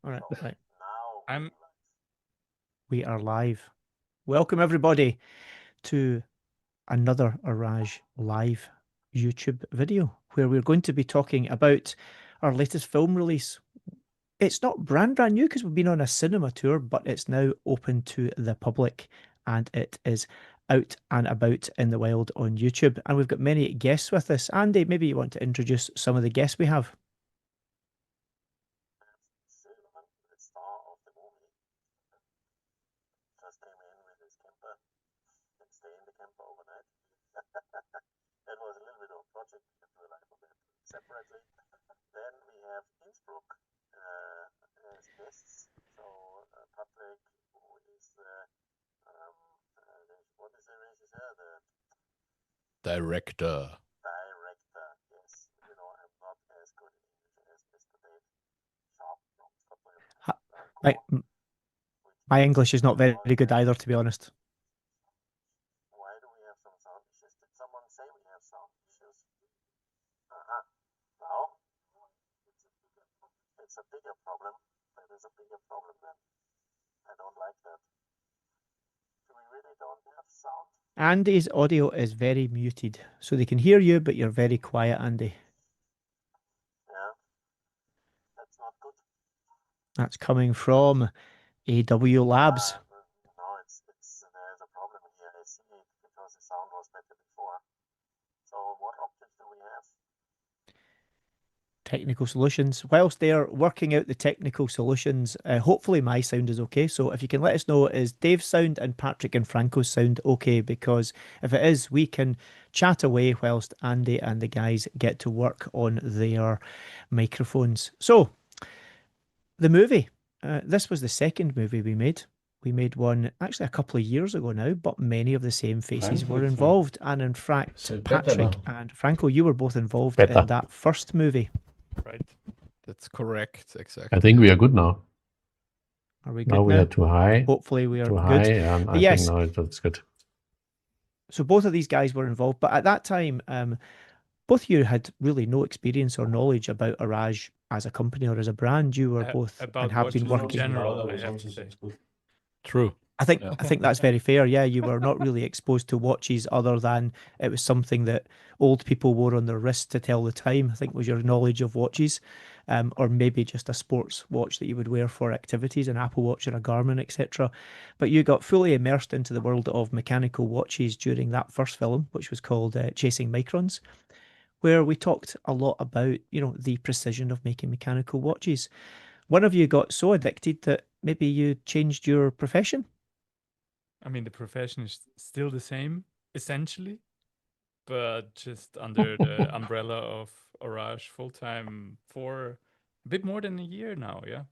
All right, right. I'm We are live. Welcome everybody to another Orage live YouTube video where we're going to be talking about our latest film release. It's not brand new because we've been on a cinema tour, but it's now open to the public and it is out and about in the wild on YouTube. And we've got many guests with us. Andy, maybe you want to introduce some of the guests we have. director. Ha- My, my English is not very good either, to be honest. Andy's audio is very muted, so they can hear you, but you're very quiet, Andy. That's coming from AW Labs. Technical solutions. Whilst they're working out the technical solutions, hopefully my sound is okay. So if you can let us know, is Dave's sound and Patrick and Franco's sound okay? Because if it is, we can chat away whilst Andy and the guys get to work on their microphones. So the movie. This was the second movie we made. We made one actually a couple of years ago now, but many of the same faces were involved. And in fact, Patrick and Franco, you were both involved in that first movie. Right. That's correct. I Exactly. think we are good now. Are we Now good we now? are too high. Hopefully we are Too good. high, and But I yes, think now it's good. so both of these guys were involved, but at that time, both of you had really no experience or knowledge about Orage as a company or as a brand. You were both and About have been watches in working. general, I have to say. True. I think that's very fair. Yeah, you were not really exposed to watches other than it was something that old people wore on their wrist to tell the time. I think was your knowledge of watches, or maybe just a sports watch that you would wear for activities, an Apple Watch or a Garmin, etc. But you got fully immersed into the world of mechanical watches during that first film, which was called Chasing Microns, where we talked a lot about the precision of making mechanical watches. One of you got so addicted that maybe you changed your profession. I mean, the profession is still the same, essentially, but just under the umbrella of Orage full time for a bit more than a year now. Yeah.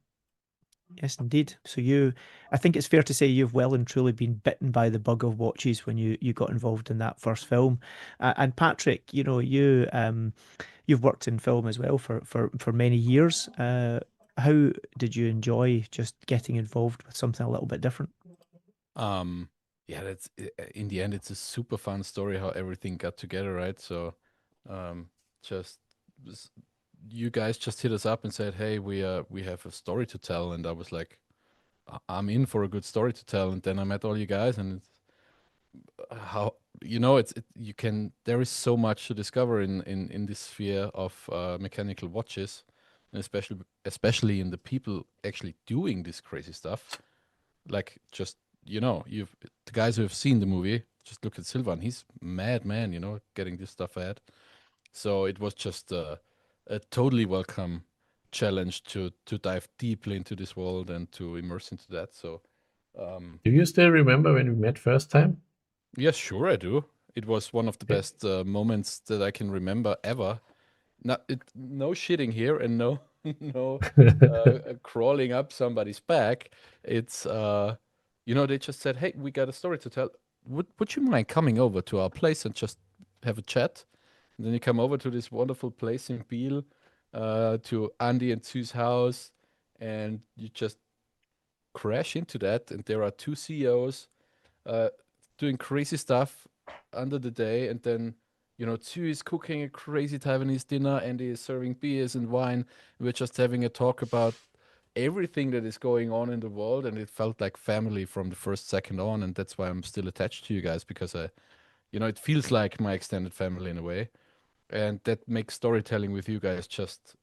Yes, indeed. So I think it's fair to say you've well and truly been bitten by the bug of watches when you got involved in that first film. And Patrick, you've worked in film as well for many years. How did you enjoy just getting involved with something a little bit different? Yeah, that's in the end, it's a super fun story how everything got together, right? So, just s- you guys just hit us up and said, "Hey, we have a story to tell," and I was like, I'm in for a good story to tell." And then I met all you guys, and it's, how you can there is so much to discover in this sphere of mechanical watches, and especially in the people actually doing this crazy stuff. Like, just you've the guys who have seen the movie, just look at Silvan. He's mad man, getting this stuff ahead. So it was just a totally welcome challenge to dive deeply into this world and to immerse into that. So Do you still remember when we met first time? yes, sure I do. It was one of the Yeah. best moments that I can remember ever. No shitting here, and no no crawling up somebody's back. It's they just said, "Hey, we got a story to tell. Would you mind coming over to our place and just have a chat?" And then you come over to this wonderful place in Biel, to Andi and Sue's house, and you just crash into that. And there are two CEOs uh, doing crazy stuff under the day, and then Sue is cooking a crazy Taiwanese dinner, and he is serving beers and wine. We're just having a talk about everything that is going on in the world, and it felt like family from the first second on, and that's why I'm still attached to you guys, because it feels like my extended family in a way, and that makes storytelling with you guys just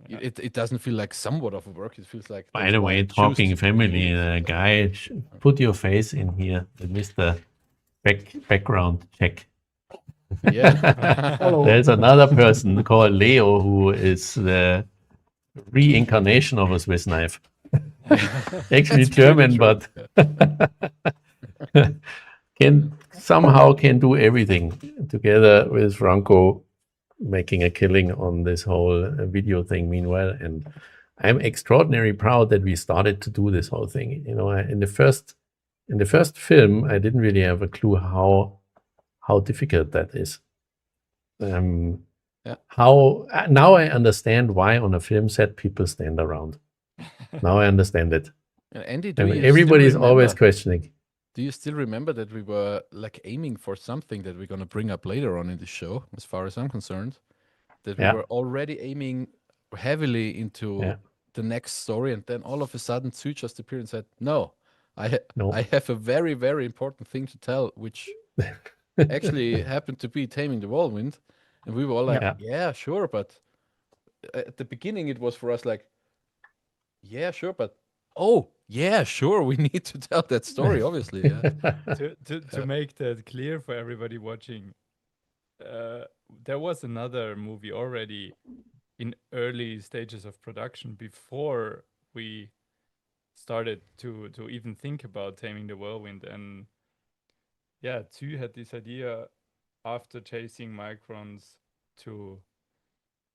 it doesn't feel like somewhat of a work. It feels like By that's the why I way, choose talking to do family, it. guy, put your face in here, Mr. Background check. Yeah. There's another person called Leo who is the reincarnation of a Swiss knife. Actually That's pretty German, true. but can do everything together with Franco making a killing on this whole video thing meanwhile. And I'm extraordinarily proud that we started to do this whole thing. In the first film, I didn't really have a clue how difficult that is. Yeah. Now I understand why on a film set people stand around. Now I understand it. Andy, do And you everybody's still always remember? questioning. Do you still remember that we were like aiming for something that we're gonna bring up later on in the show, as far as I'm concerned? That we Yeah. were already aiming heavily into Yeah. the next story, and then all of a sudden Sue just appeared and said, "No, No. I have a very, very important thing to tell, which actually happened to be Taming the Whirlwind." And we were all like, Yeah. "Yeah, sure," but at the beginning it was for us like, "Yeah, sure," but oh, yeah, sure, we need to tell that story, obviously. Yeah. To make that clear for everybody watching, there was another movie already in early stages of production before we started to even think about Taming the Whirlwind. And yeah, Tu had this idea after chasing Microns to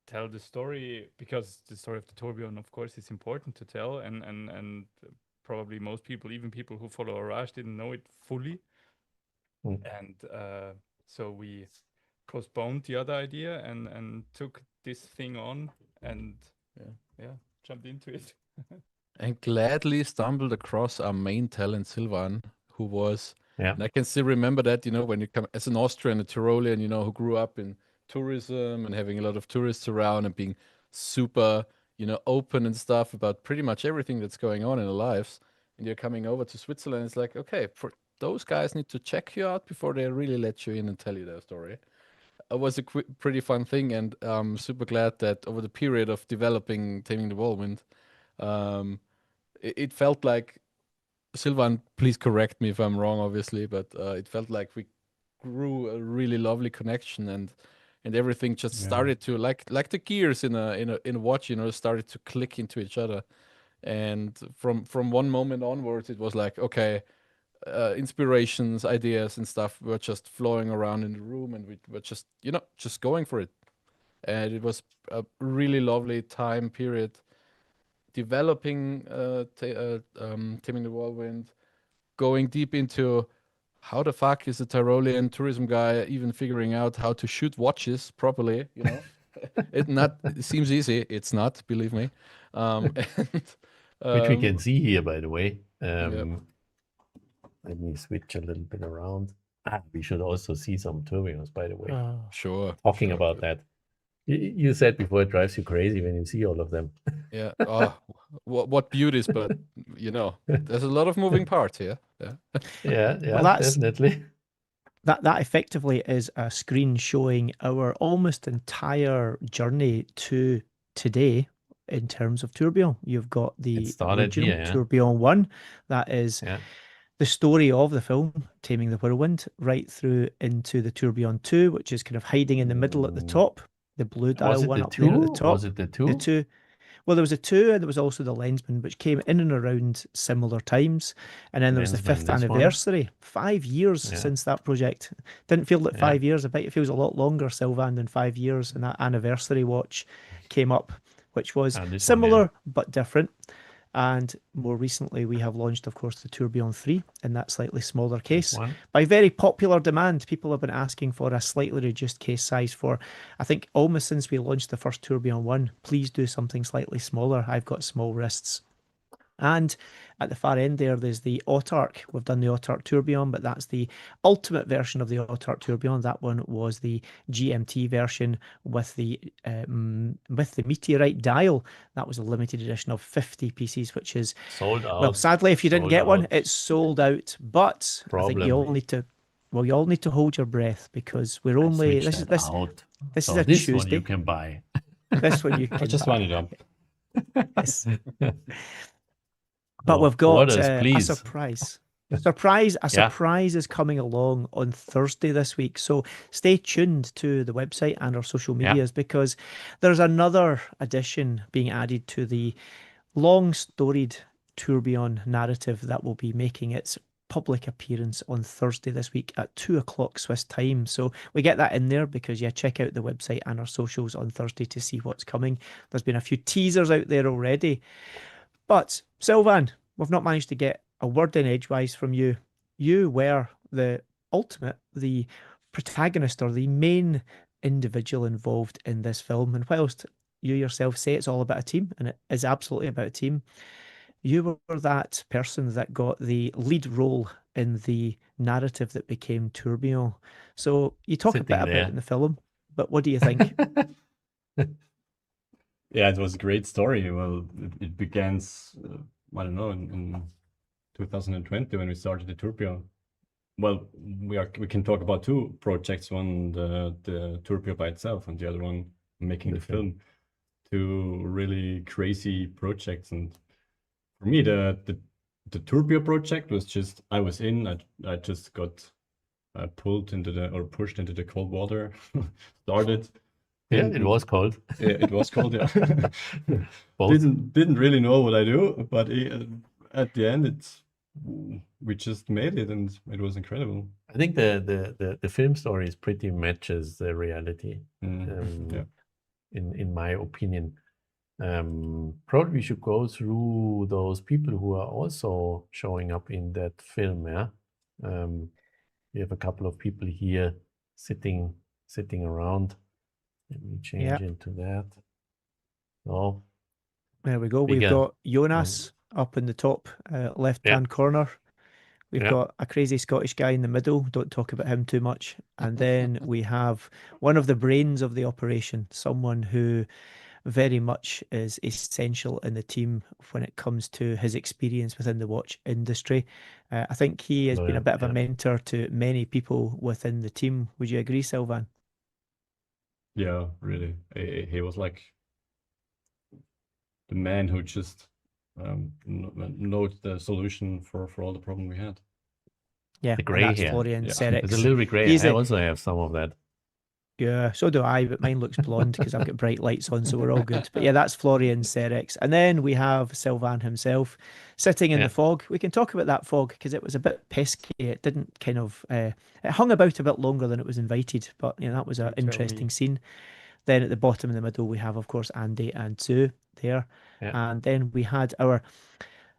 tell the story, because the story of the Tourbillon, of course, is important to tell, and probably most people, even people who follow HORAGE, didn't know it fully. And so we postponed the other idea and took this thing on, and jumped into it. And gladly stumbled across our main talent, Silvan, who was, Yeah. and I can still remember that, when you come as an Austrian, a Tyrolean, who grew up in tourism and having a lot of tourists around and being super, open and stuff about pretty much everything that's going on in their lives. And you're coming over to Switzerland, it's like, okay, for those guys need to check you out before they really let you in and tell you their story. It was a pretty fun thing, and I'm super glad that over the period of developing Taming the Whirlwind, it felt like, Silvan, please correct me if I'm wrong, obviously, but it felt like we grew a really lovely connection, and everything just started to like the gears in a watch, started to click into each other. And from one moment onwards, it was like, okay, inspirations, ideas, and stuff were just flowing around in the room, and we were just just going for it. And it was a really lovely time period developing Taming the Whirlwind, going deep into how the fuck is a Tyrolean tourism guy even figuring out how to shoot watches properly, it seems easy. It's not, believe me. Which we can see here, by the way. Yep. Let me switch a little bit around. We should also see some tourbillons, by the way. Sure. Talking sure, about sure. that. You said before it drives you crazy when you see all of them. Yeah. Oh, what beauties, but there's a lot of moving parts here. Yeah. Yeah, Well, that's definitely. that effectively is a screen showing our almost entire journey to today in terms of Tourbillon. You've got the started original here, yeah. Tourbillon 1, that is the story of the film, Taming the Whirlwind, right through into the Tourbillon 2, which is kind of hiding in the middle at the top, the blue dial Was it one the up there at the 2? top. Was it the 2? The 2. Well, there was a 2, and there was also the Lensman, which came in and around similar times. And then there was the Lensman, 5th this one. anniversary. 5 years since that project. Didn't feel like 5 years. I bet it feels a lot longer, Sylvan, than 5 years. And that anniversary watch came up, which was this similar one, but different. And more recently, we have launched, of course, the Tourbillon 3 in that slightly smaller case. By very popular demand, people have been asking for a slightly reduced case size for, I think, almost since we launched the first Tourbillon 1. Please do something slightly smaller. I've got small wrists. And at the far end there's the Autark. We've done the Autark Tourbillon, but that's the ultimate version of the Autark Tourbillon. That one was the GMT version with the meteorite dial. That was a limited edition of 50 pieces, which is Sold out. well, sadly, if you didn't Sold get one, out. it's sold out. But I think you Problem. all need to. Well, you all need to hold your breath because we're I only switched that out. this So is a this one Tuesday. you can buy. This one you I can just buy. wind it up. Yes. But So we've got orders, a please. surprise. A Yeah. surprise is coming along on Thursday this week. So stay tuned to the website and our social Yeah. medias because there's another addition being added to the long storied Tourbillon narrative that will be making its public appearance on Thursday this week at 2 o'clock Swiss time. So we get that in there because, yeah, check out the website and our socials on Thursday to see what's coming. There's been a few teasers out there already. But, Sylvan, we've not managed to get a word in edgewise from you. You were the protagonist or the main individual involved in this film. And whilst you yourself say it's all about a team, and it is absolutely about a team, you were that person that got the lead role in the narrative that became Tourbillon. So you talk a Sitting bit about there. it in the film, but what do you think? Yeah, it was a great story. Well, it began, I don't know, in 2020 when we started the Tourbillon. Well, we can talk about two projects. One, the Tourbillon by itself, and the other one, making the film. Two really crazy projects. And for me, the Tourbillon project was just, I was in, I just got pushed into the cold water, started. Yeah, it was cold. Yeah, it was cold. Yeah, Both. didn't really know what I do, but at the end, we just made it, and it was incredible. I think the film story pretty matches the reality. Yeah. In my opinion. Probably we should go through those people who are also showing up in that film. Yeah, we have a couple of people here sitting around. Let me change into that. Oh, There we go. We've Bigger. got Jonas up in the top left-hand corner. We've got a crazy Scottish guy in the middle. Don't talk about him too much. And then we have one of the brains of the operation, someone who very much is essential in the team when it comes to his experience within the watch industry. I think he has been a bit of a mentor to many people within the team. Would you agree, Sylvan? Yeah, really. He was like the man who just knows the solution for all the problem we had. Yeah, the grey that's hair. Florian Serex. It's a little bit grey. I also have some of that. Yeah, so do I, but mine looks blonde because I've got bright lights on, so we're all good. But yeah, that's Florian Serex. And then we have Sylvan himself sitting in the fog. We can talk about that fog because it was a bit pesky. It didn't kind of, it hung about a bit longer than it was invited, but you know, that was an interesting scene. Then at the bottom in the middle, we have, of course, Andi and Sue there. Yeah. And then we had our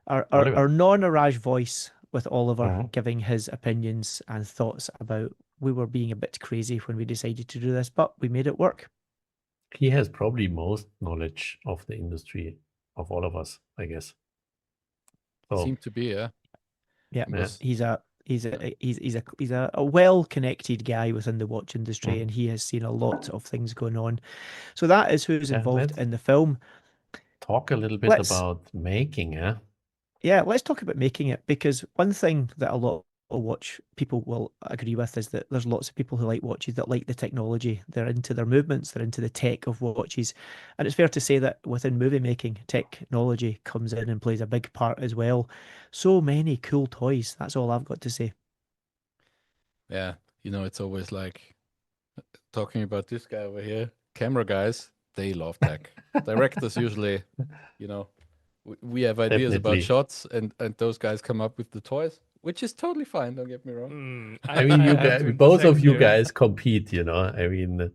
non-HORAGE voice with Oliver giving his opinions and thoughts about we were being a bit crazy when we decided to do this, but we made it work. He has probably most knowledge of the industry of all of us, I guess. So, Seemed to be, yeah. Yeah, he's a well-connected guy within the watch industry, and he has seen a lot of things going on. So that is who's involved in the film. Talk a little bit about making, Yeah, let's talk about making it, because one thing that a lot of watch people will agree with is that there's lots of people who like watches that like the technology. They're into their movements, they're into the tech of watches. And it's fair to say that within movie making, technology comes in and plays a big part as well. So many cool toys. That's all I've got to say. Yeah, you know, it's always like talking about this guy over here. Camera guys, they love tech. Directors usually, you know, we have ideas about shots, and those guys come up with the toys, which is totally fine. Don't get me wrong. I mean, you guys, both of you guys compete. You know, I mean,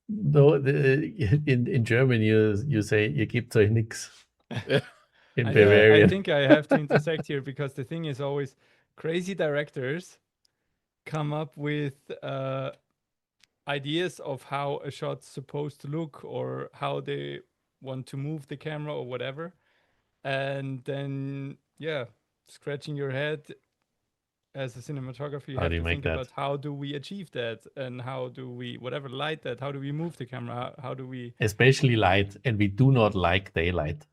no, in German you say you gibt euch nix. In Bavaria, I think I have to intersect here because the thing is always crazy directors come up with ideas of how a shot's supposed to look or how they want to move the camera or whatever. and then scratching your head as a cinematographer, you How have do you to make think that? about how do we achieve that, and how do we light that, how do we move the camera, how do we Especially light, and we do not like daylight.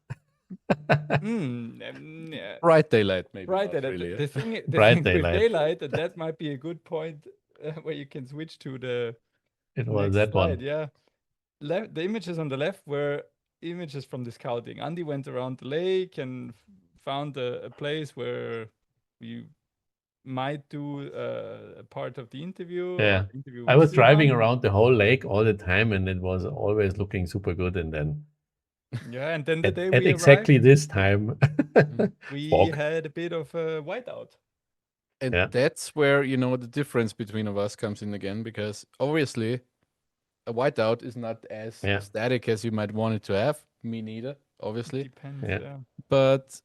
Bright daylight, maybe. right not that really. the thing Bright with daylight. daylight, and that might be a good point where you can switch to the It was next that slide. one. The images on the left were images from the scouting. Andi went around the lake and found a place where we might do a part of the interview. Yeah. Interview I with was driving Silvan. around the whole lake all the time, and it was always looking super good. And then Yeah, and then the day at we exactly arrived, this time, we fog. had a bit of a whiteout. And Yeah. that's where, the difference between of us comes in again, because obviously a whiteout is not as Yeah. static as you might want it to have. Me neither, obviously. Depends. Yeah. Yeah. But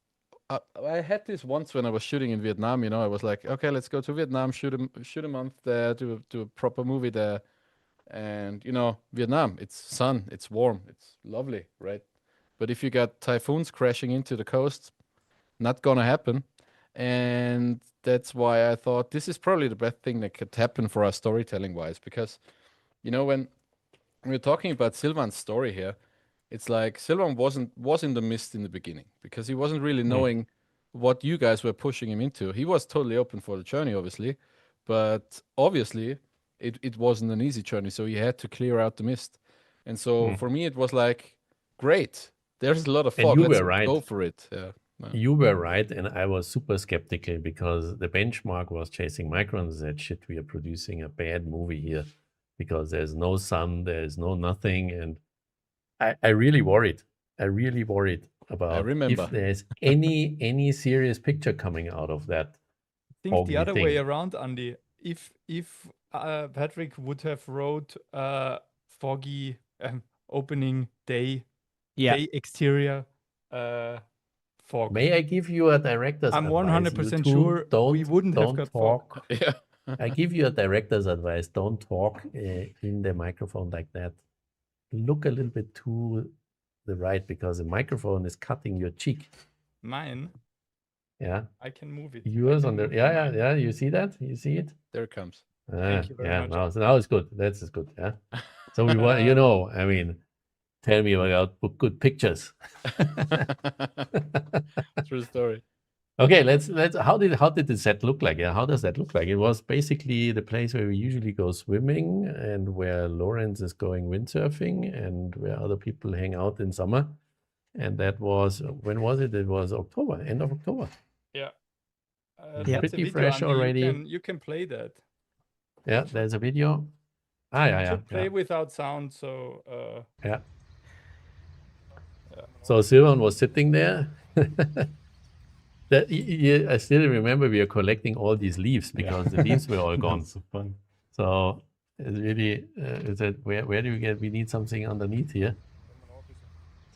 I had this once when I was shooting in Vietnam. I was like, okay, let's go to Vietnam, shoot a month there, do a proper movie there. And Vietnam, it's sun, it's warm, it's lovely, right? But if you got typhoons crashing into the coast, not gonna happen. And that's why I thought this is probably the best thing that could happen for us storytelling wise, because when we're talking about Silvan's story here, it's like Silvan was in the mist in the beginning because he wasn't really knowing what you guys were pushing him into. He was totally open for the journey, obviously, but obviously it wasn't an easy journey, so he had to clear out the mist. And so for me, it was like, great, there's a lot of And fog. you Let's were right. go for it. Yeah. You were right, and I was super skeptical because the benchmark was chasing microns. That shit, we are producing a bad movie here because there's no sun, there's no nothing, and I really worried. I really worried about remember. if there's any serious picture coming out of that. Think the foggy other way thing. around, Andy. If Patrick would have wrote foggy opening day, Yeah. day exterior fog, May I give you a director's I'm advice? 100% sure we wouldn't have got fog. talk. Yeah. I give you a director's advice. Don't talk in the microphone like that. Look a little bit to the right because the microphone is cutting your cheek. Mine, Yeah. I can move it. Yours I on can the move yeah. mine. You see that? You see it? There it comes. Thank you very much. Now it's good. That's good. Yeah. So we want I mean, tell me about good pictures. True story. Okay, let's how did the set look like? Yeah, how does that look like? It was basically the place where we usually go swimming and where Lawrence is going windsurfing and where other people hang out in summer. And that was when was it? It was October, end of October. Yeah. Yeah. That's a Pretty video, fresh Andy. already. You can play that. Yeah, there's a video. Yeah. Should play without sound, so Yeah. So Silvan was sitting there. I still remember we are collecting all these leaves because the leaves were all gone. That's so fun. So it's really, is that where do we get? We need something underneath here.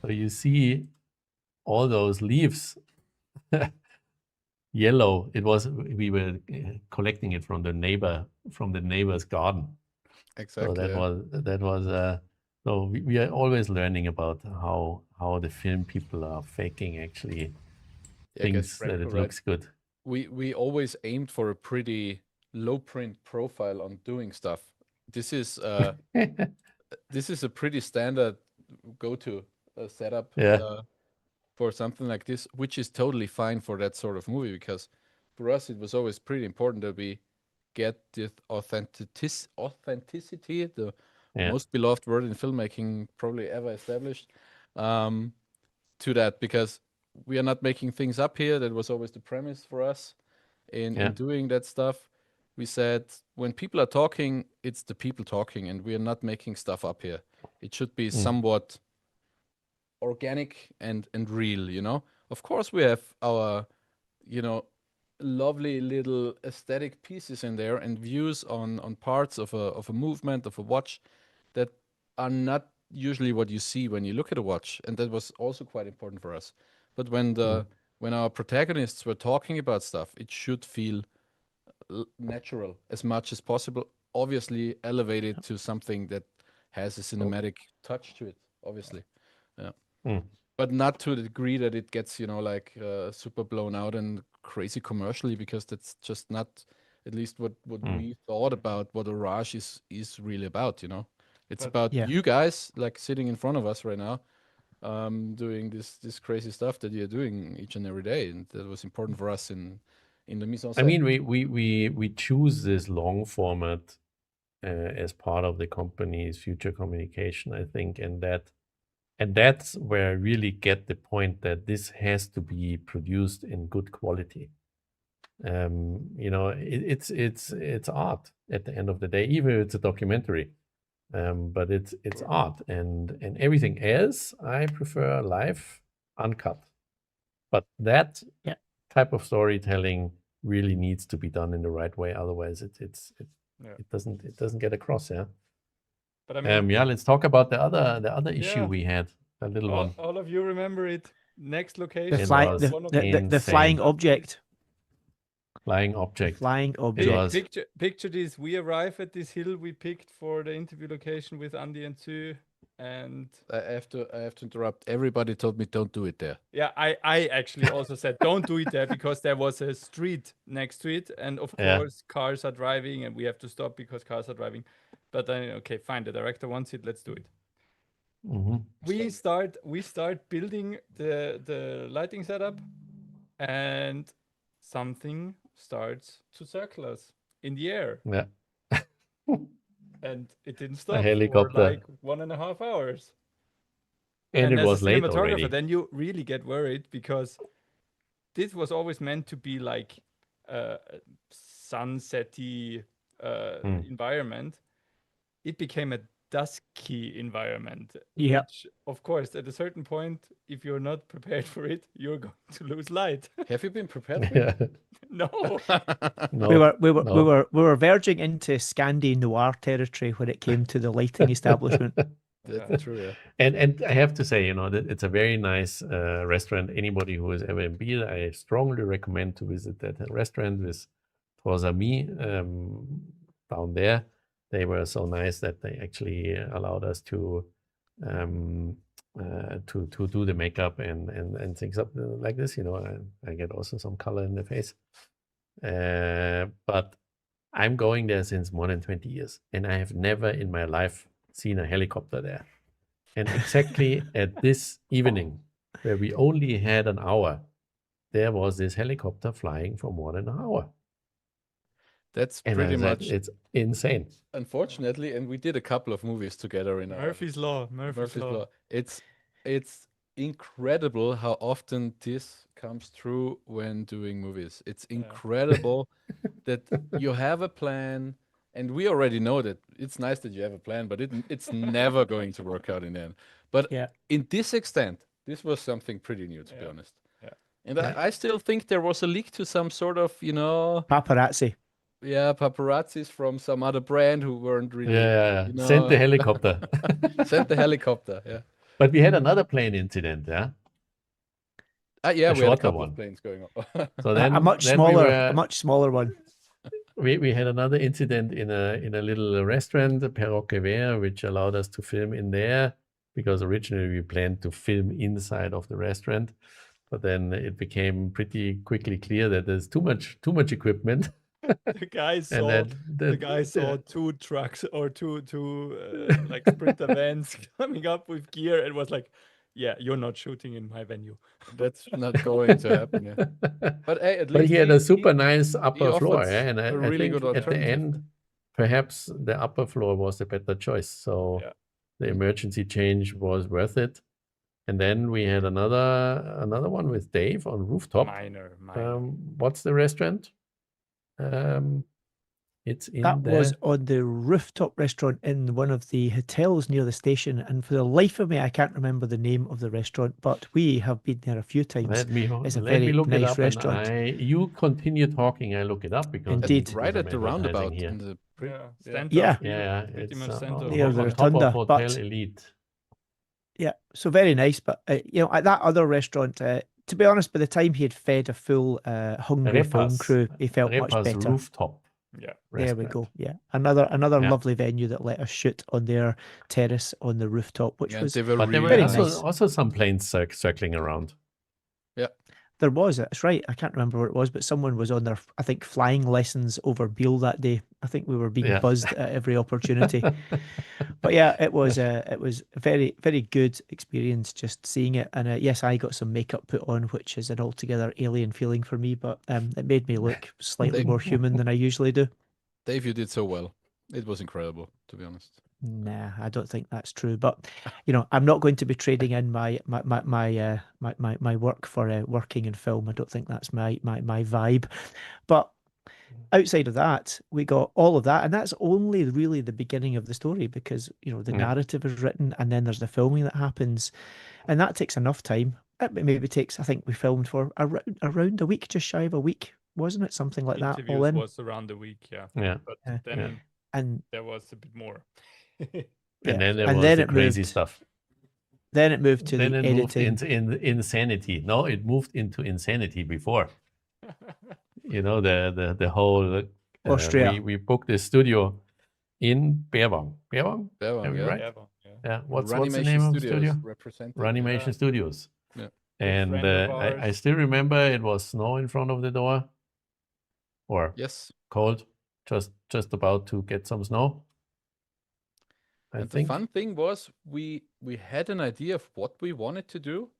So you see all those leaves, yellow. We were collecting it from the neighbor's garden. Exactly. So that was. So we are always learning about how the film people are faking actually things that it looks good. We always aimed for a pretty low print profile on doing stuff. This is this is a pretty standard go-to setup for something like this, which is totally fine for that sort of movie, because for us it was always pretty important that we get the authenticity, the most beloved word in filmmaking probably ever established, to that, because we are not making things up here. That was always the premise for us in doing that stuff. We said when people are talking, it's the people talking, and we are not making stuff up here. It should be somewhat organic and real, Of course we have our, lovely little aesthetic pieces in there and views on parts of a movement, of a watch, that are not usually what you see when you look at a watch, and that was also quite important for us. But when our protagonists were talking about stuff, it should feel natural as much as possible, obviously elevated to something that has a cinematic touch to it, obviously. but not to the degree that it gets, like super blown out and crazy commercially, because that's just not, at least what we thought about what HORAGE is really about. It's But- about Yeah. you guys like sitting in front of us right now, doing this crazy stuff that you're doing each and every day, and that was important for us in the mise en I scène. mean, we choose this long format as part of the company's future communication, I think, and that's where I really get the point that this has to be produced in good quality. It's art at the end of the day, even if it's a documentary. But it's art, and everything else I prefer live, uncut. But that Yeah. type of storytelling really needs to be done in the right way. Otherwise, it doesn't get across. Yeah. But I mean, Let's talk about the other issue Yeah. we had. A little one. all of you remember it. Next The, location. fly, was the, one of the, the, the flying insane. object. Flying The object. flying It object. was- Picture this. We arrive at this hill we picked for the interview location with Andi and Sue, and I have to interrupt. Everybody told me don't do it there. yeah, I actually also said don't do it there because there was a street next to it, and of Yeah. course cars are driving, and we have to stop because cars are driving. But then okay, fine. The director wants it. Let's do it. Mhm. We start building the lighting setup, and something starts to circle us in the air, Yeah. and it didn't stop helicopter. for like 1.5 hours. And it as was a late cinematographer, already. then you really get worried because this was always meant to be like a sunsetty environment. It became a dusky environment. Yeah. Which, of course, at a certain point, if you're not prepared for it, you're going to lose light. Have you been prepared for Yeah. No. No. We were verging into Scandi noir territory when it came to the lighting establishment. That's true, yeah. And I have to say, that it's a very nice restaurant. Anybody who has ever been, I strongly recommend to visit that restaurant with Trois Amis down there. They were so nice that they actually allowed us to do the makeup and things up like this. I get also some color in the face. But I'm going there since more than 20 years, and I have never in my life seen a helicopter there. And exactly at this evening, where we only had an hour, there was this helicopter flying for more than an hour. That's And pretty I said, much, it's insane. unfortunately, and we did a couple of movies together in our Murphy's Law. Murphy's Law. It's incredible how often this comes true when doing movies. It's incredible that you have a plan, and we already know that it's nice that you have a plan, but it's never going to work out in the end. But Yeah. in this extent, this was something pretty new, to be honest. Yeah. And I still think there was a leak to some sort of, Paparazzi. paparazzis from some other brand who weren't really, Yeah. Sent the helicopter. sent the helicopter. Yeah. But we had another plane incident, yeah. Yeah, A we had a shorter couple one. of planes going on. So then A much then smaller one. we had another incident in a little restaurant, Perroquet Vert, which allowed us to film in there, because originally we planned to film inside of the restaurant, but then it became pretty quickly clear that there's too much equipment. The guy And saw then the guy saw two trucks or two like Sprinter vans coming up with gear and was like, "Yeah, you're not shooting in my venue." That's not going to happen. Yeah. But hey, at But least he had a super nice upper offered floor, yeah? And a I really think good at the alternative. end, perhaps the upper floor was a better choice. So Yeah. the emergency change was worth it. And then we had another one with Dave on rooftop. Minor. What's the restaurant? It's in That the was on the rooftop restaurant in one of the hotels near the station. And for the life of me, I can't remember the name of the restaurant, but we have been there a few times. Let me It's a let me very look it nice up. And restaurant. you continue talking. I look it up because Indeed. right at the I'm roundabout advertising here. in the Center Yeah. of Lille, Yeah, pretty it's much center of near on the Lille. top of rotunda, Hotel but- Elite. Yeah, so very nice. But, at that other restaurant, to be honest, by the time he had fed a full hungry film Repas. crew, he felt much Repas better. rooftop. Yeah. There we restaurant. go. Yeah, another Yeah. lovely venue that let us shoot on their terrace on the rooftop, which Yeah, was they were But there really were very nice. nice. also some planes circling around. There was, that's right. I can't remember where it was, but someone was on their, I think, flying lessons over Beale that day. I think we were being Yeah. buzzed at every opportunity. But yeah, it was a very, very good experience just seeing it. And yes, I got some makeup put on, which is an altogether alien feeling for me, but it made me look slightly more human than I usually do. Dave, you did so well. It was incredible, to be honest. Nah, I don't think that's true. But I'm not going to be trading in my work for working in film. I don't think that's my vibe. But outside of that, we got all of that, and that's only really the beginning of the story because the Yeah. narrative is written, and then there's the filming that happens, and that takes enough time. It maybe takes. I think we filmed for around a week, just shy of a week, wasn't it? Something like that. All Interviews in. was around a week, yeah. Yeah. But Yeah. then And there was a bit more. And yeah, then there and was then the it crazy moved. stuff. Then it moved to Then the it moved editing. into insanity. No, it moved into insanity before. The whole Austria. we booked the studio in Beerwang. Beerwang? Beerwang, Am I yeah. right? Yeah. Yeah. What's the Runimation name of the Studios studio? represented. Runimation Yeah. Studios. Yeah. And friend of I ours. still remember it was snow in front of the door, or Yes. cold, just about to get some snow. I And think. the fun thing was we had an idea of what we wanted to do,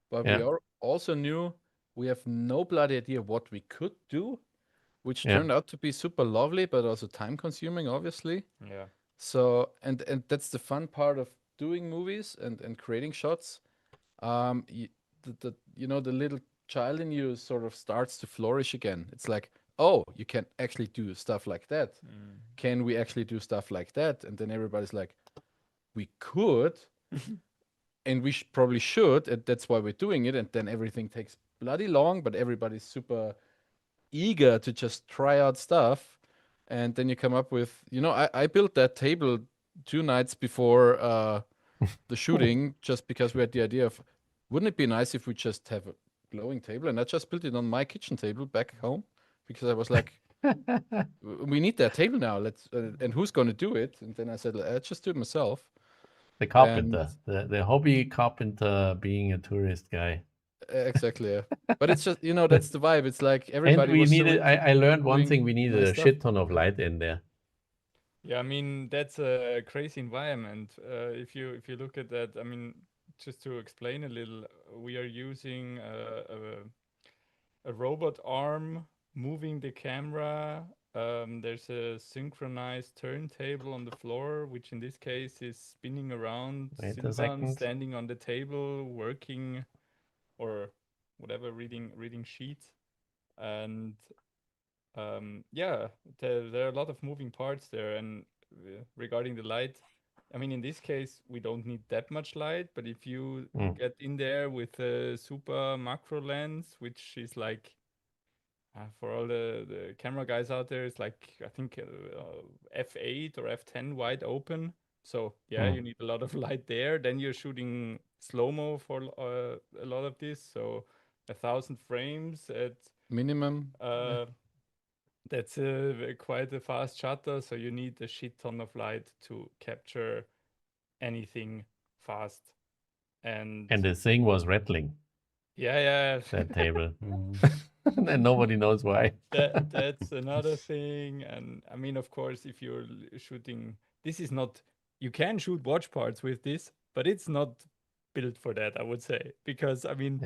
but we Yeah. also knew we have no bloody idea what we could do, which Yeah. turned out to be super lovely, but also time consuming, obviously. Yeah. So and that's the fun part of doing movies and creating shots. The little child in you sort of starts to flourish again. It's like, oh, you can actually do stuff like that. Can we actually do stuff like that? And then everybody's like, we could, and we probably should, and that's why we're doing it. And then everything takes bloody long, but everybody's super eager to just try out stuff. And then you come up with, I built that table 2 nights before the shooting just because we had the idea of, wouldn't it be nice if we just have a glowing table? And I just built it on my kitchen table back home because I was like, we need that table now. Let's and who's going to do it? And then I said, let's just do it myself. The carpenter, the hobby carpenter, being a tourist guy. Exactly. Yeah. But it's just that's the vibe. It's like And everybody we was so needed. into I learned one doing thing. We needed nice a stuff. shit ton of light in there. Yeah, I mean that's a crazy environment. If you look at that, I mean, just to explain a little, we are using a robot arm moving the camera. There's a synchronized turntable on the floor, which in this case is spinning around. Wait a Silvan second. standing on the table, working or whatever, reading sheets, and there are a lot of moving parts there. And regarding the light, I mean, in this case, we don't need that much light, but if you get in there with a super macro lens, which is like, for all the camera guys out there, it's like, I think f8 or f10 wide open. So yeah, you need a lot of light there. Then you're shooting slow-mo for a lot of this. So 1,000 frames at minimum. That's quite a fast shutter, so you need a shit ton of light to capture anything fast. And the thing was rattling. Yeah. That table. And nobody knows why. That's another thing. And I mean, of course, if you're shooting, this is not, you can shoot watch parts with this, but it's not built for that, I would say. Because, I mean,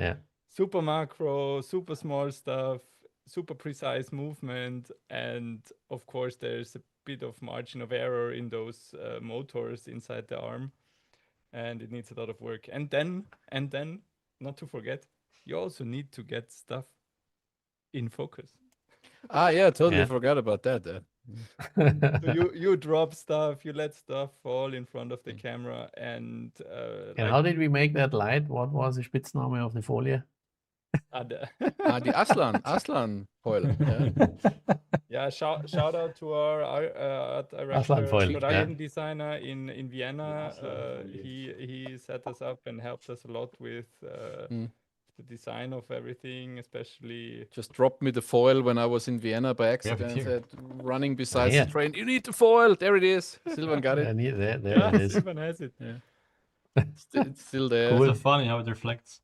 super macro, super small stuff, super precise movement, and of course there's a bit of margin of error in those motors inside the arm, and it needs a lot of work. And then not to forget, you also need to get stuff in focus. Yeah, totally forgot about that. So you drop stuff, you let stuff fall in front of the camera, and how did we make that light? What was the Spitzname of the Folie? The Aslan foil. Yeah, shout out to our art director, production designer in Vienna. He set us up and helped us a lot with the design of everything, especially. Just dropped me the foil when I was in Vienna by have it accident. here. Said, running beside Yeah. the train, you need the foil. There it is. Sylvan got it. And there Yeah, it is. Sylvan has it. It's still there. Cool. So funny how it reflects.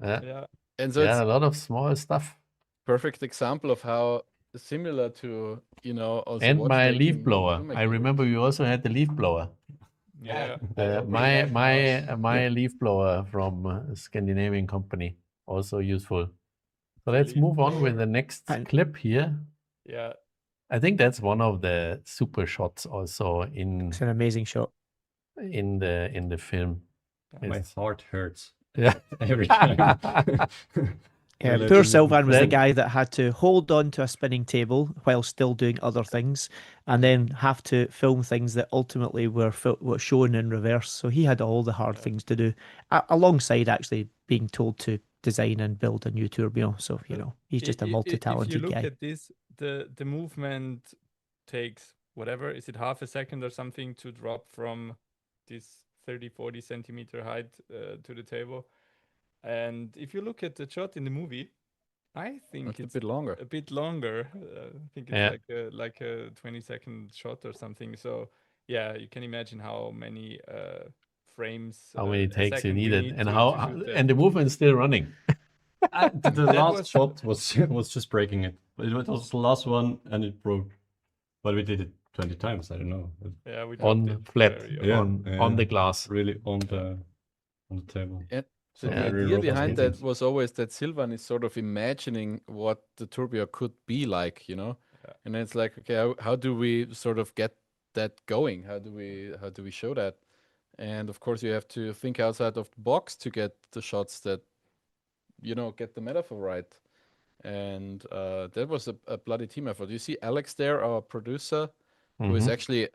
Yeah. And so Yeah, it's a lot of small stuff. perfect example of how similar to, also And my leaf watchmaking, blower. I filmmaking remember you also had the leaf blower. Yeah. My leaf blower from a Scandinavian company, also useful. So let's leaf move on with blower. the next And- clip here. Yeah. I think that's one of the super shots also in It's an amazing shot. the film. My It's- heart hurts Yeah. every time. Yeah, Well, poor it's- Sylvan was the then- guy that had to hold on to a spinning table while still doing other things, and then have to film things that ultimately were shown in reverse. So he had all the hard things to do, alongside actually being told to design and build a new Tourbillon. So he's just a If you multi-talented look guy. at this, the movement takes whatever, is it half a second or something to drop from this 30-40 centimeter height to the table? And if you look at the shot in the movie, I think It's it's a bit longer. a bit longer. I think it's Yeah. like a 20-second shot or something. So yeah, you can imagine how many frames, How many a takes you second we needed, need and to how shoot that. and the movement's still running. The That last was- shot was just breaking it. It was the last one and it broke. But we did it 20 times. I don't know. Yeah, we On dropped it flat, very Yeah, on the yeah. glass. Really on the table. So Yeah, the very idea robust behind that movements. was always that Sylvan is sort of imagining what the Tourbillon could be like, Yeah. And then it's like, okay, how do we sort of get that going? How do we show that? And of course, you have to think outside of the box to get the shots that, get the metaphor right. And that was a bloody team effort. You see Alex there, our producer, who is Mhm. actually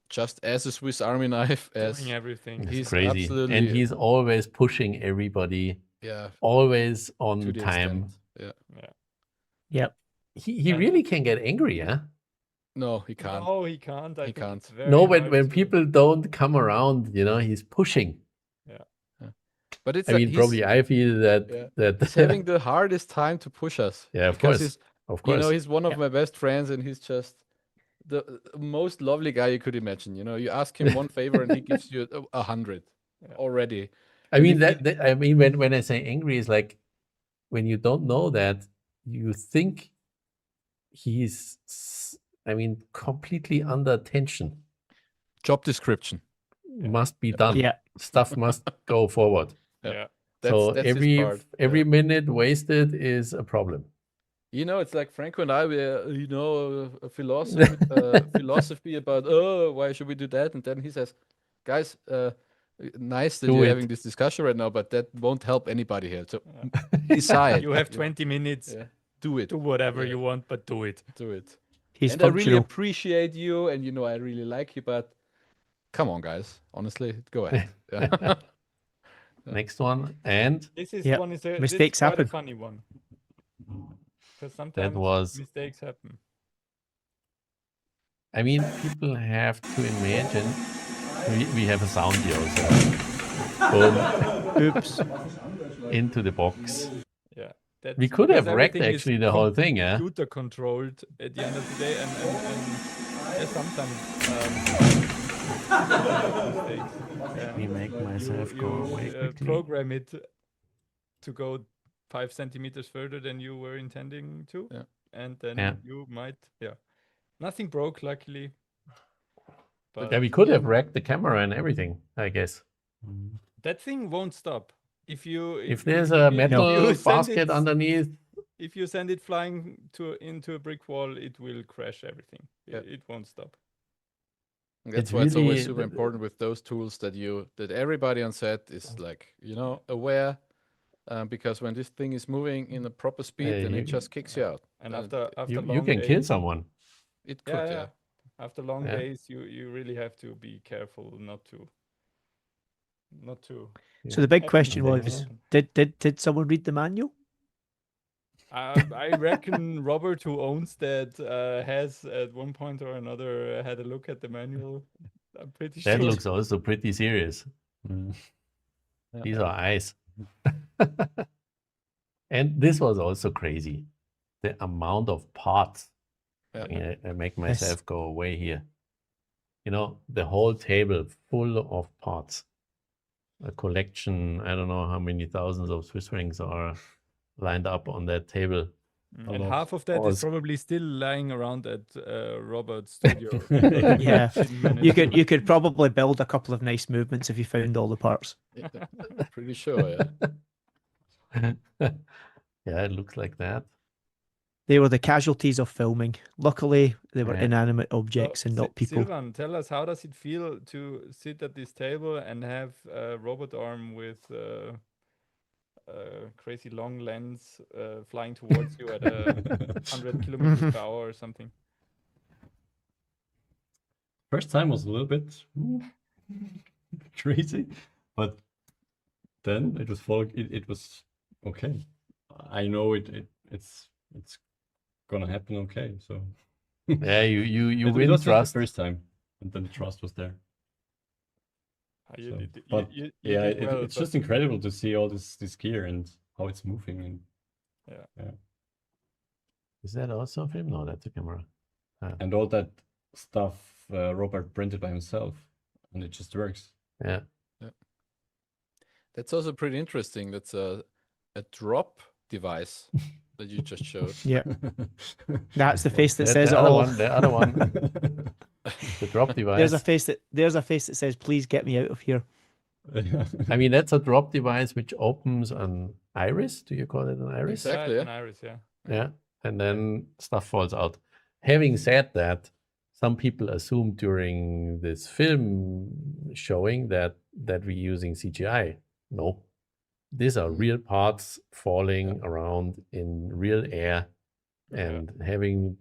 just as a Swiss Army knife as doing everything. It's he's crazy, absolutely and he's always pushing everybody, yeah always to on the time. extent. Yeah. Yep. He really can get angry, huh? No, he can't. No, he can't. I He think can't. it's very No, hard when to- people don't come around, he's pushing. But it's I like mean, probably I feel that Yeah. he's having the hardest time to push us. Yeah, of because course. Of You know, course. he's one of Yeah. my best friends, and he's just the most lovely guy you could imagine. You ask him one favor, and he gives you 100 already. I mean if I mean when I say angry is like when you don't know that, you think he's completely under tension. Job description. Must be done. Yeah. Stuff must go forward. Yeah. So That's his part. every minute wasted is a problem. It's like Franco and I were, a philosophy about, why should we do that? And then he says, guys, nice that Do you're it. having this discussion right now, but that won't help anybody here. So decide. You have 20 minutes. Yeah. Do it. Do whatever Yeah. you want, but do it. Do it. He's And I really functional. appreciate you, and I really like you, but come on, guys. Honestly, go ahead. Yeah. Next one, and This is Yep. one is a Mistakes this is quite happen. a funny one. Because sometimes was- mistakes happen. I mean, people have to imagine. We have a sound here also. Boom, Oops. into the box. Yeah. That's We could have because wrecked everything is actually the whole thing, yeah. computer controlled at the end of the day, and yeah, sometimes mistakes. Let me make myself go away quickly. Program it to go 5 centimeters further than you were intending to, Yeah. and then Yeah. you might, nothing broke, luckily. But Yeah, we could have wrecked the camera and everything, I guess. that thing won't stop. If there's a metal you send basket it- underneath, if you send it flying into a brick wall, it will crash everything. Yeah. It won't stop. That's It's why it's always really- super important with those tools that everybody on set is like, aware. Because when this thing is moving in a proper speed, Yeah, then you- it just kicks you out. And And after you long can days, kill someone. It could, yeah, yeah. after long Yeah. days, you really have to be careful not to. So the big have question mistakes was, happen. did someone read the manual? I reckon Robert, who owns that, has at one point or another had a look at the manual. I'm pretty That sure. looks also pretty serious. Mm. These are eyes. And this was also crazy. The amount of parts. Yeah. I make myself go away here. You know, the whole table full of parts. A collection, I don't know how many thousands of Swiss francs are lined up on that table. And half of that is Also- probably still lying around at Robert's studio. Yeah. Didn't manage You could probably build a couple of nice movements if you found all the parts. Yeah, pretty sure, yeah. Yeah, it looks like that. They were the casualties of filming. Luckily, they were Yeah. inanimate objects and not people. Silvan, tell us, how does it feel to sit at this table and have a robot arm with a crazy long lens flying towards you at 100 kilometers per hour or something? First time was a little bit crazy, but then it was okay. I know it's gonna happen okay. So Yeah, you it win was just trust. the first time, and then the trust was there. You So, did- but you yeah, did well, it's but- just incredible to see all this gear and how it's moving. And Is that also a film? No, that's a camera. and all that stuff Robert printed by himself, and it just works. Yeah. That's also pretty interesting. That's a drop device that you just showed. Yeah, that's the face that That's says the it other all. one. The other one, the drop device. There's a face that says, "Please get me out of here." I mean, that's a drop device which opens an iris. Do you call it an iris? Exactly. An iris, yeah. Yeah. And then stuff falls out. Having said that, some people assumed during this film showing that we're using CGI. No. These are real parts falling around in real air and having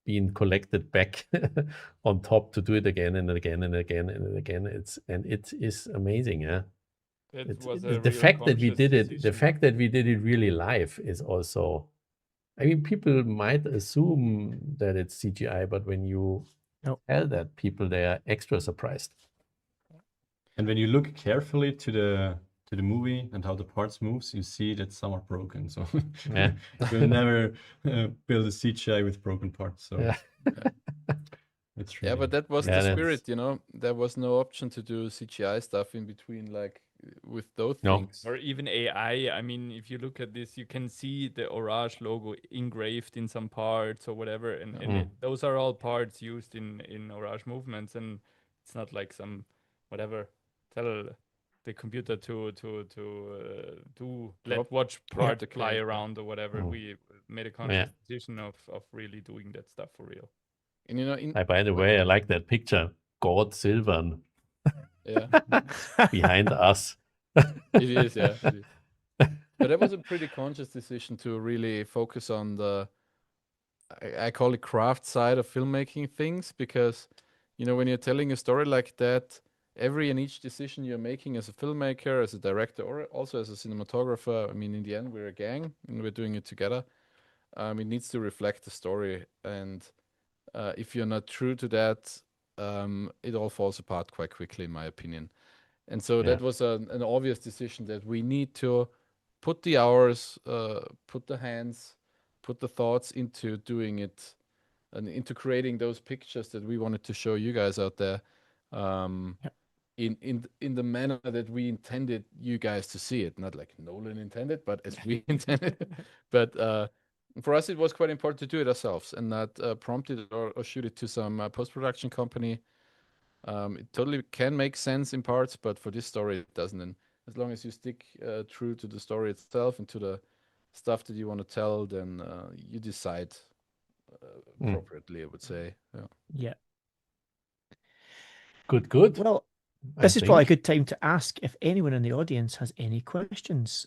been collected back on top to do it again and again and again and again. It is amazing, yeah. It was The a real fact that we conscious did it, the decision. fact that we did it really live is also, I mean, people might assume that it's CGI, but when you tell that, people, they are extra surprised. And when you look carefully to the movie and how the parts moves, you see that some are broken. So Yeah. you'll never build a CGI with broken parts. So Yeah. it's Yeah, really, but that was Yeah, the that's- spirit, you know. There was no option to do CGI stuff in between, like with those No. things. Or even AI. I mean, if you look at this, you can see the HORAGE logo engraved in some parts or whatever. And those are all parts used in HORAGE movements. And it's not like some, whatever, tell the computer to watch part the fly character. around or whatever. We made a conscious decision of really doing that stuff for real. And you know, By the way, I like that picture. God Silvan yeah, behind us. it is, yeah. It is. But that was a pretty conscious decision to really focus on the, I call it craft side of filmmaking things, because, you know, when you're telling a story like that, every and each decision you're making as a filmmaker, as a director, or also as a cinematographer, I mean, in the end, we're a gang and we're doing it together. It needs to reflect the story. And if you're not true to that, it all falls apart quite quickly, in my opinion. And so that was an obvious decision that we need to put the hours, put the hands, put the thoughts into doing it and into creating those pictures that we wanted to show you guys out there. In the manner that we intended you guys to see it, not like Nolan intended, but as we intended. But for us, it was quite important to do it ourselves and not prompt it or shoot it to some post-production company. It totally can make sense in parts, but for this story, it doesn't. And as long as you stick true to the story itself and to the stuff that you want to tell, then you decide appropriately, I would say. Yeah. Good. Well, I this is probably a think. good time to ask if anyone in the audience has any questions.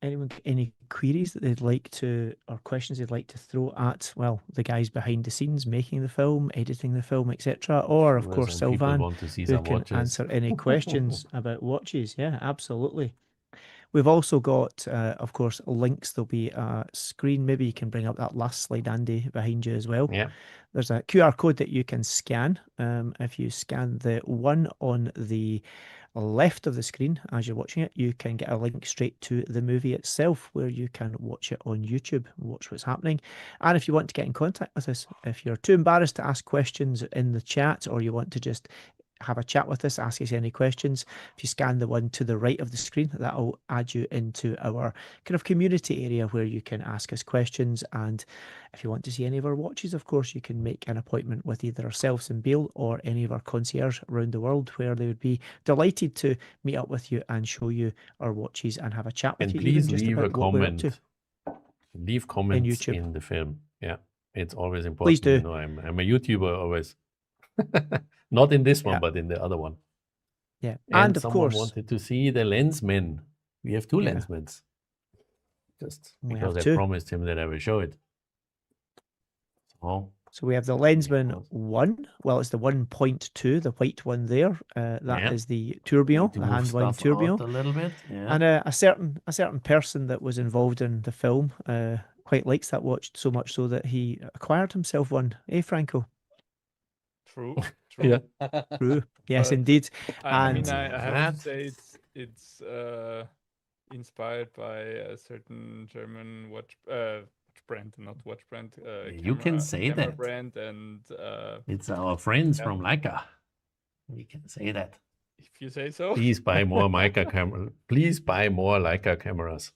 Anyone got any queries that they'd like to, or questions they'd like to throw at, well, the guys behind the scenes making the film, editing the film, etc. Or, of Sure, course, some people Silvan, want to see who some can watches. answer any questions about watches. Yeah, absolutely. We've also got, of course, links. There'll be a screen. Maybe you can bring up that last slide, Andy, behind you as well. Yeah. There's a QR code that you can scan. If you scan the one on the left of the screen as you're watching it, you can get a link straight to the movie itself where you can watch it on YouTube, watch what's happening. And if you want to get in contact with us, if you're too embarrassed to ask questions in the chat, or you want to just have a chat with us, ask us any questions, if you scan the one to the right of the screen, that'll add you into our kind of community area where you can ask us questions. And if you want to see any of our watches, of course, you can make an appointment with either ourselves in Bale or any of our concierge around the world, where they would be delighted to meet up with you and show you our watches and have a chat with And you. please even just leave a about what we're up to. comment. Leave comments YouTube. in the film. Yeah, it's always important. Please do. You know, I'm a YouTuber always. Not in this one, Yeah. but in the other one. Yeah, And of someone course, wanted to see the lensmen. We have two Yeah. lensmen. Just We because have I two. promised him that I will show it. So so we have the Lensman course. 1. Well, it's the 1.2, the white one there. That is Yeah. the Tourbillon, need to the move hand-wound stuff out Tourbillon. a little bit. Yeah. And a certain person that was involved in the film quite likes that watch so much so that he acquired himself one. Eh, Franco? True. Yeah. True. Yes, But indeed. I mean, And I have to that- say it's inspired by a certain German watch brand, not watch brand. You can say camera that. brand, and It's our friends Yeah. from Leica. We can say that. if you say so. Please buy more Leica camera. Please buy more Leica cameras.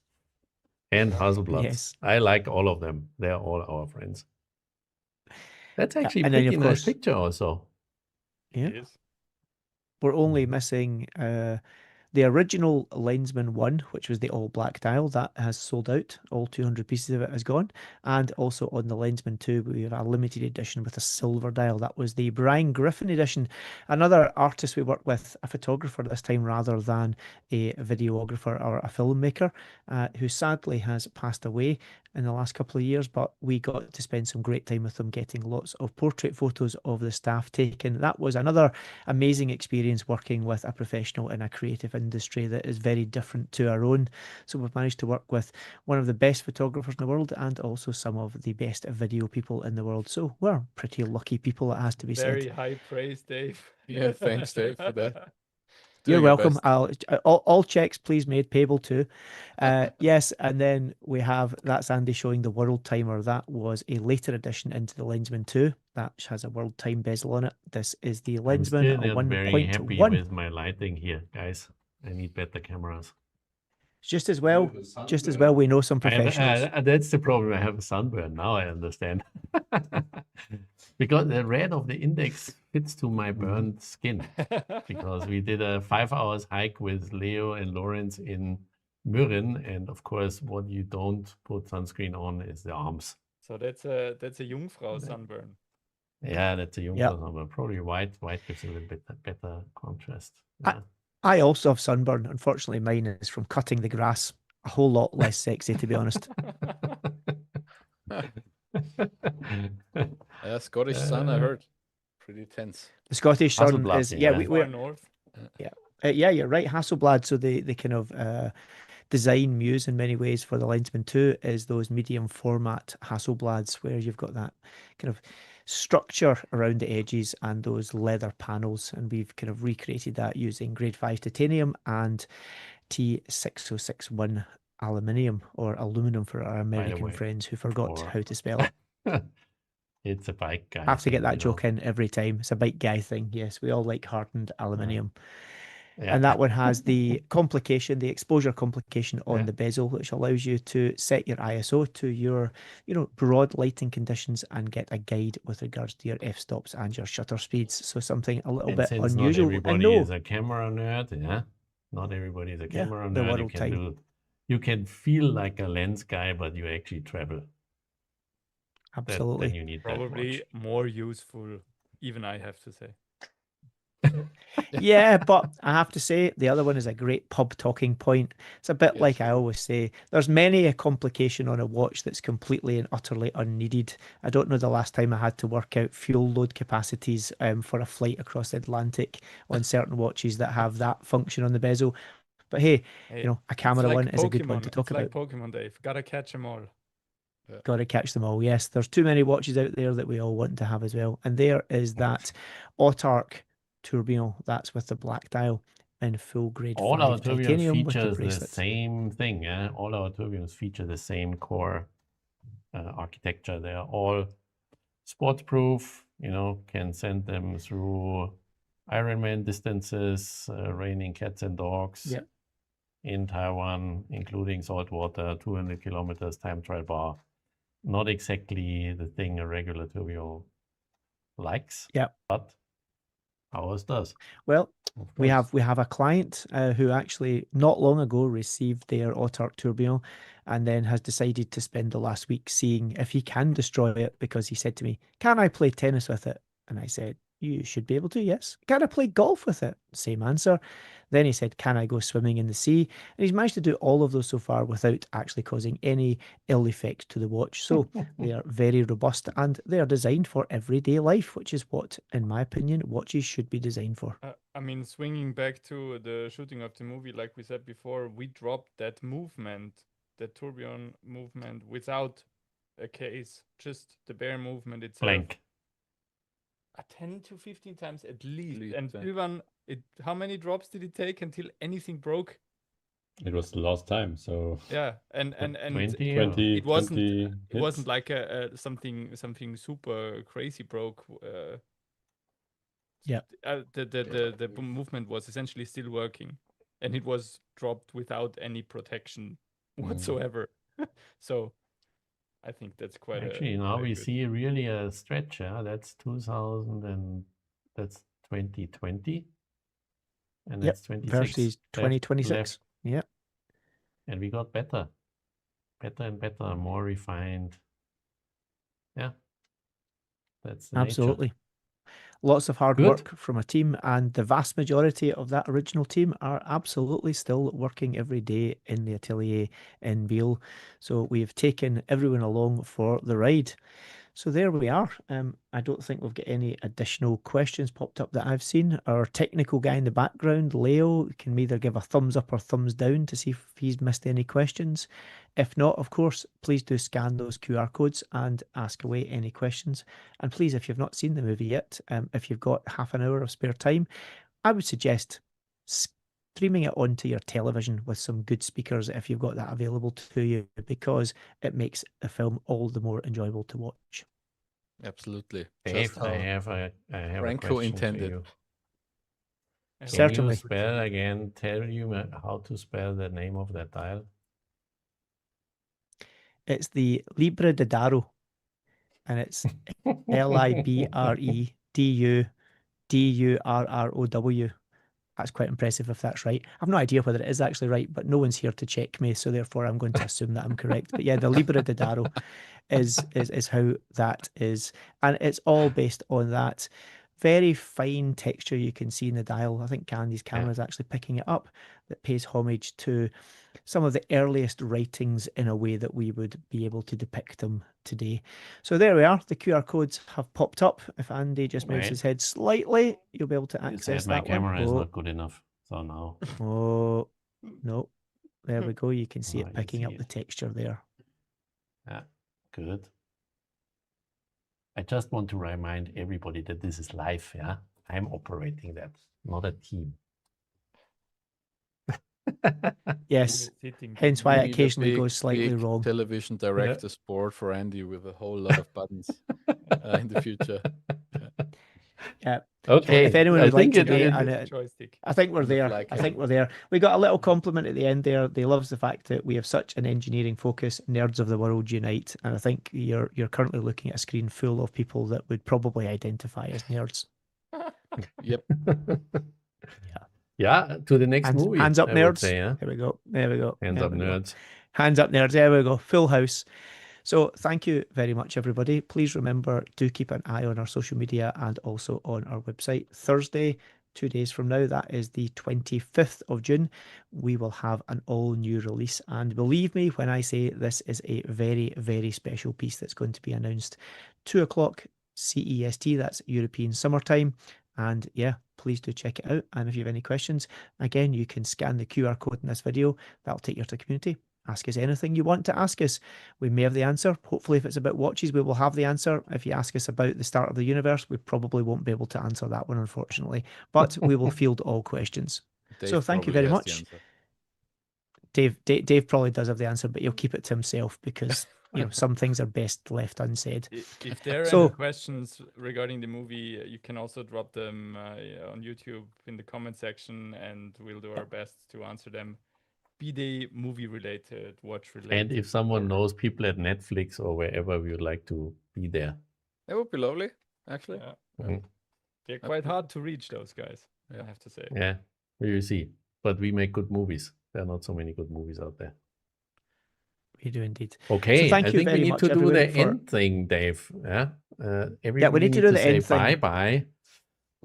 And Hasselblads. Yes. I like all of them. They're all our friends. That's actually a and then, pretty of nice course- picture also. Yeah. It is. we're only missing the original Lensman 1, which was the all-black dial. That has sold out. All 200 pieces of it has gone. And also on the Lensman 2, we have a limited edition with a silver dial. That was the Brian Griffin edition. Another artist we worked with, a photographer this time rather than a videographer or a filmmaker, who sadly has passed away in the last couple of years, but we got to spend some great time with them, getting lots of portrait photos of the staff taken. That was another amazing experience working with a professional in a creative industry that is very different to our own. So we've managed to work with one of the best photographers in the world and also some of the best video people in the world. So we're pretty lucky people, it has to be Very said. high praise, Dave. Yeah, thanks, Dave, for that. You're Doing your welcome. best. All checks, please, made payable too. Yes, and then we have, that's Andy showing the world timer. That was a later addition into the Lensman 2. That has a world time bezel on it. This is the I'm Lensman still not very happy 1.1. with my lighting here, guys. I need better cameras. Just as well we know some professionals. That's the problem. I have a sunburn. Now I understand. Because the red of the index fits to my burned skin. Because we did a 5 hours hike with Leo and Lawrence in Mürren. And of course, what you don't put sunscreen on is the arms. So that's a Jungfrau sunburn. Yeah, that's a Yep. Jungfrau. Probably white gives a little bit better contrast. I- I also have sunburn. Unfortunately, mine is from cutting the grass. A whole lot less sexy, to be honest. Scottish sun, I heard. Pretty tense. The Scottish sun Hasselblad, is, yeah. we're, Far north. yeah, you're right. Hasselblad. So the kind of design muse in many ways for the Lensman 2 is those medium format Hasselblads where you've got that kind of structure around the edges and those leather panels. And we've kind of recreated that using grade 5 titanium and T6061 aluminium or aluminum for our American way, friends who forgot for- how to spell it. It's a bike guy. Have to get thing, that you know. joke in every time. It's a bike guy thing. Yes, we all like hardened aluminium. Yeah. And that one has the complication, the exposure complication on Yeah. the bezel, which allows you to set your ISO to your, broad lighting conditions and get a guide with regards to your f-stops and your shutter speeds. So something a little And bit since unusual. not everybody no, is a camera nerd, yeah. Not everybody is a Yeah, camera the nerd. world time. You can feel like a lens guy, but you actually travel. absolutely. Then you need that Probably watch. more useful, even I have to say. Yeah, but I have to say the other one is a great pub talking point. It's a bit Yes. like I always say, there's many a complication on a watch that's completely and utterly unneeded. I don't know the last time I had to work out fuel load capacities for a flight across the Atlantic on certain watches that have that function on the bezel. But hey, Hey, a it's camera like one is a good one to Pokemon. talk It's about. like Pokemon, Dave. Gotta catch them all. Got to catch them all. Yes, there's too many watches out there that we all want to have as well. And there is that Autark Tourbillon. That's with the black dial. in full grade All our 5 tourbillons titanium with the feature the bracelets. same thing. Yeah? All our tourbillons feature the same core architecture. They are all sports proof, can send them through Ironman distances, raining cats and dogs Yep. in Taiwan, including saltwater, 200 kilometers time trial bar. Not exactly the thing a regular tourbillon likes, Yep. but ours does. Well, Of we course. have a client who actually not long ago received their Autark Tourbillon and then has decided to spend the last week seeing if he can destroy it, because he said to me, "Can I play tennis with it?" And I said, "You should be able to, yes." "Can I play golf with it?" Same answer. Then he said, "Can I go swimming in the sea?" And he's managed to do all of those so far without actually causing any ill effect to the watch. So they are very robust and they are designed for everyday life, which is what, in my opinion, watches should be designed for. I mean, swinging back to the shooting of the movie, like we said before, we dropped that movement, that tourbillon movement, without a case, just the bare movement itself. Blank. 10 to 15 times at least. Least, And yeah. Ivan, how many drops did it take until anything broke? It was the last time, so Yeah, and 20 20, it wasn't 20 it wasn't hits. like a something super crazy broke. Yeah. The movement was essentially still working, and it was dropped without any protection whatsoever. So I think that's quite Actually, now quite we good. see really a stretch. That's 2000 and that's 2020. And Yep. that's 26 Versus left. 2026. Yeah. And we got better and better, more refined. Yeah. That's the nature. Absolutely. Lots of hard Good. work from a team, and the vast majority of that original team are absolutely still working every day in the atelier in Biel. So we've taken everyone along for the ride. So there we are. I don't think we've got any additional questions popped up that I've seen. Our technical guy in the background, Leo, can either give a thumbs up or thumbs down to see if he's missed any questions. If not, of course, please do scan those QR codes and ask away any questions. And please, if you've not seen the movie yet, if you've got half an hour of spare time, I would suggest streaming it onto your television with some good speakers if you've got that available to you, because it makes the film all the more enjoyable to watch. Absolutely. Dave, Just I how have a Franco question intended. for you. And Can Certainly. you spell again, tell you how to spell the name of that dial? It's the Libre de Daro, and it's LIBREDUDURROW. That's quite impressive if that's right. I've no idea whether it is actually right, but no one's here to check me, so therefore I'm going to assume that I'm correct. But yeah, the Libre de Daro is how that is, and it's all based on that very fine texture you can see in the dial. I think Candy's camera is actually picking it up, that pays homage to some of the earliest writings in a way that we would be able to depict them today. So there we are. The QR codes have popped up. If Andy just moves his head slightly, you'll be able to You access said my that camera one. is not good enough. So now. Oh, no. There we go. You can see Oh, it you picking see up it. the texture there. Yeah, good. I just want to remind everybody that this is live, yeah? I'm operating that, not a team. Yes. sitting Hence We why it need a occasionally big, goes slightly big wrong. television director's board for Andy with a whole lot of buttons in the future. Yeah. Okay, if anyone I would like think to it- be, it- and joystick. I think we're And the there. flag I think cam. we're there. We got a little compliment at the end there. They loves the fact that we have such an engineering focus. Nerds of the world unite. And I think you're currently looking at a screen full of people that would probably identify as nerds. Yep. Yeah, to the next movie. Hands up, I would nerds. say, yeah? There we go. There we go. Hands There up, we go. nerds. Hands up, nerds. There we go. Full house. So thank you very much, everybody. Please remember, do keep an eye on our social media and also on our website. Thursday, 2 days from now, that is the 25th of June, we will have an all new release. And believe me when I say this is a very, very special piece that's going to be announced 2 o'clock CEST, that's European summertime. And yeah, please do check it out. And if you have any questions, again, you can scan the QR code in this video. That'll take you to the community. Ask us anything you want to ask us. We may have the answer. Hopefully, if it's about watches, we will have the answer. If you ask us about the start of the universe, we probably won't be able to answer that one, unfortunately. But we will field all questions. So thank you probably very has the much. answer. Dave probably does have the answer, but he'll keep it to himself because some things are best left unsaid. If there are So- any questions regarding the movie, you can also drop them on YouTube in the comment section, and we'll do our best to answer them. Be they movie related, watch related. And if someone or- knows people at Netflix or wherever, we would like to be there. That would be lovely, actually. Yeah. Mhm. They're quite hard to reach, those guys, Yeah. I have to say. Yeah, we will see. But we make good movies. There are not so many good movies out there. We do indeed. Okay, thank I you think we very need much, to do the everyone, for- end thing, Dave. Yeah, we need to do the say end thing. bye-bye.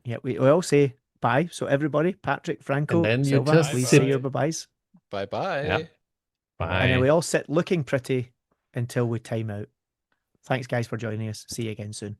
Yeah, we all say bye. So everybody, Patrick, Franco, And then you Silva, just please sit- say your bye-byes. Bye-bye. Yeah. Bye. And then we all sit looking pretty until we time out. Thanks, guys, for joining us. See you again soon.